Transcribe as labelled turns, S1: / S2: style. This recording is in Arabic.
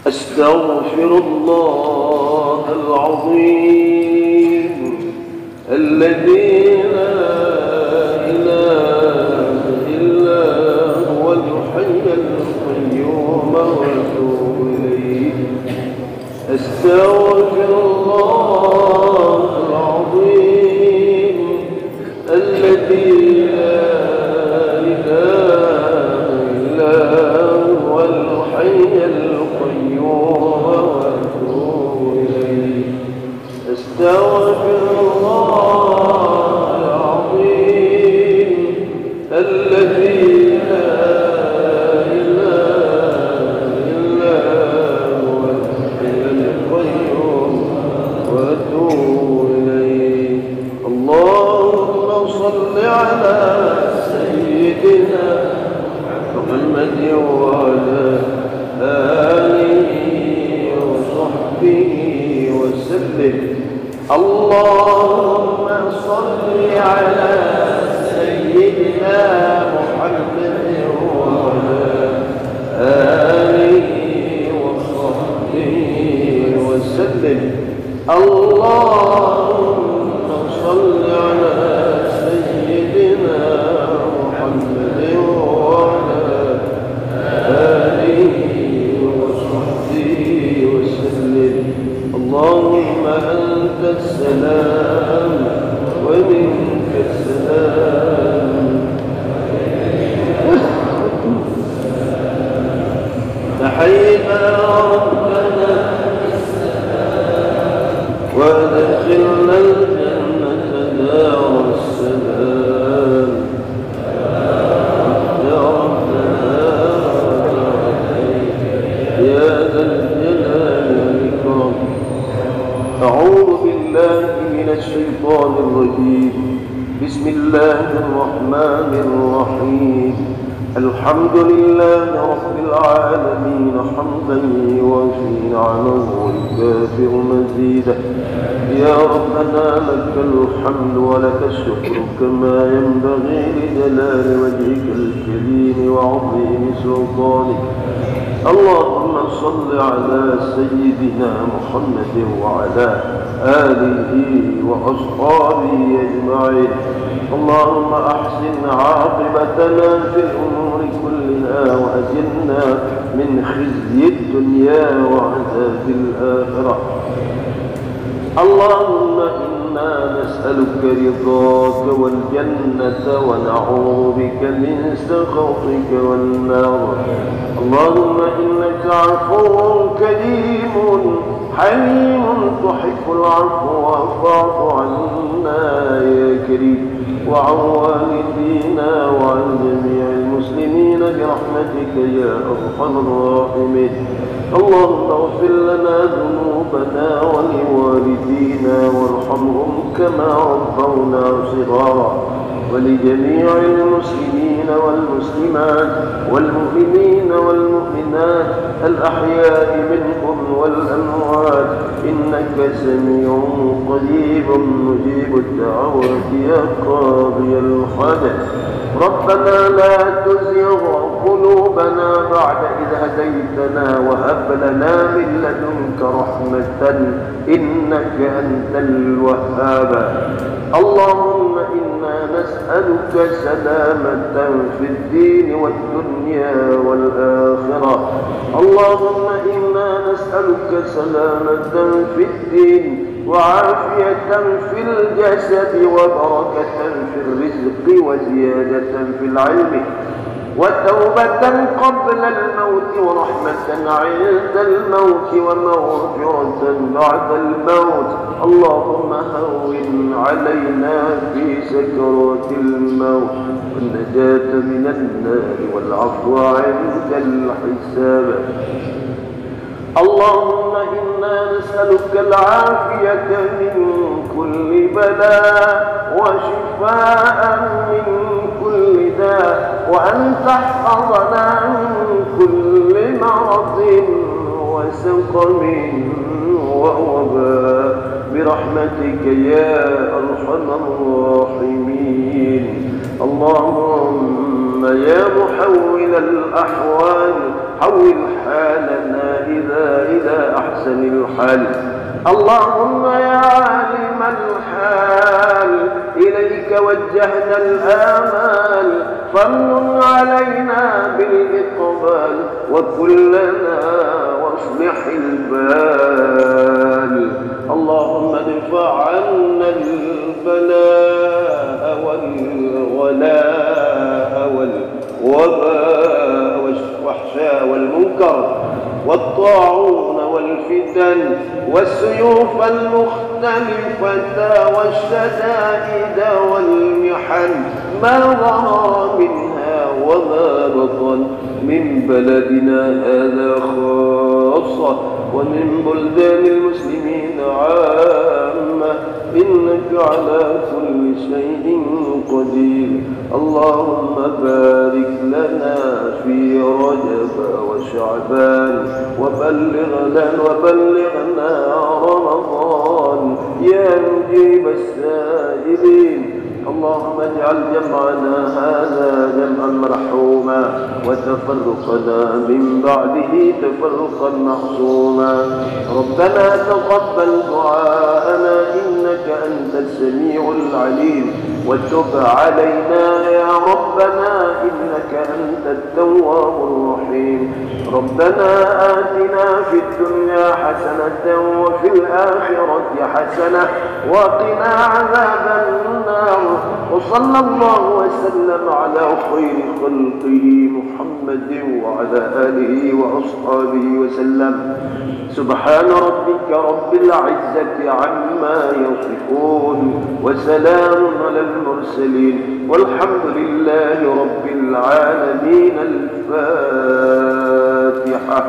S1: أستغفر الله العظيم الذي لا إله إلا هو الحي القيوم وأتوب إليه. أستغفر الله العظيم الذي لا إله إلا هو الحي القيوم وأتوب إليه. أستغفر الله العظيم الذي لا إله إلا هو الحي القيوم وأتوب إليه. اللهم صل على سيدنا محمد وعلى آله وصحبه وسلم. اللهم صل على سيدنا محمد وعلى آله وصحبه وسلم. اللهم صل على سيدنا محمد وعلى آله وصحبه وسلم. اللهم أنت السلام ومنك السلام. تحينا ربنا وادخلنا الجنة دار السلام يا ربنا يا ذا الجلال والإكرام. أعوذ بالله من الشيطان الرجيم. بسم الله الرحمن الرحيم. الحمد لله رب العالمين حمدا يوافي نعمه ويكافئ مزيده. يا ربنا لك الحمد ولك الشكر كما ينبغي لجلال وجهك الكريم وعظيم سلطانك. اللهم صل على سيدنا محمد وعلى آله وأصحابه أجمعين. اللهم أحسن عاقبتنا في الأمور كلها وأجرنا من خزي الدنيا وعذاب الآخرة. اللهم إنا نسألك رضاك والجنة ونعوذ بك من سخطك والنار. اللهم إنك عفو كريم حليم تحب العفو فاعف عنا يا كريم وعن والدينا وعن جميع المسلمين برحمتك يا أرحم الراحمين. اللهم اغفر لنا ذنوبنا ولوالدينا وارحمهم كما ربونا صغارا ولجميع المسلمين والمسلمات والمؤمنين والمؤمنات الأحياء منهم والأموات إنك سميع قريب مجيب الدعوات يا قاضي الحاجات. ربنا لا تزغ قلوبنا بعد إذ هديتنا وهب لنا من لدنك رحمة إنك أنت الوهاب. اللهم إنا نسألك سلامة في الدين والدنيا والآخرة. اللهم إنا نسألك سلامة في الدين وعافية في الجسد وبركة في الرزق وزيادة في العلم وتوبة قبل الموت ورحمة عند الموت ومغفرة بعد الموت. اللهم هون علينا في سكرات الموت والنجاة من النار والعفو عند الحساب. اللهم إنا نسألك العافية من كل بلاء وشفاء من كل داء وأن تحفظنا من كل مرض وسقم ووباء برحمتك يا أرحم الراحمين. اللهم يا محول الأحوال حول حالنا إلى أحسن الحال. اللهم يا عالم الحال إليك وجهنا الآمال، فامن علينا بالإقبال وكلنا واصلح البال. اللهم ادفع عنا البلاء والغلاء والوباء والوحشاء والمنكر والطاعون والفتن والسيوف المختلفة والشدائد والمحن، ما ظهر منها وما بطن، من بلدنا هذا خاصة ومن بلدان المسلمين عامة، إنك على كل شيء قدير. اللهم بارك لنا في رجب وشعبان وبلغنا رمضان يا مجيب السائلين. اللهم اجعل جمعنا هذا جمعا مرحوما وتفرقنا من بعده تفرقا معصوما. ربنا تقبل دعاءنا إنك أنت السميع العليم، وتب علينا يا ربنا إنك أنت التواب الرحيم. ربنا آتنا في الدنيا حسنة وفي الآخرة حسنة وقنا عذاب النار. وصلى الله وسلم على خير خلقه محمد وعلى آله وأصحابه وسلم. سبحان ربك رب العزة عما يصفون وسلام على المرسلين والحمد لله رب العالمين. الفاتحة.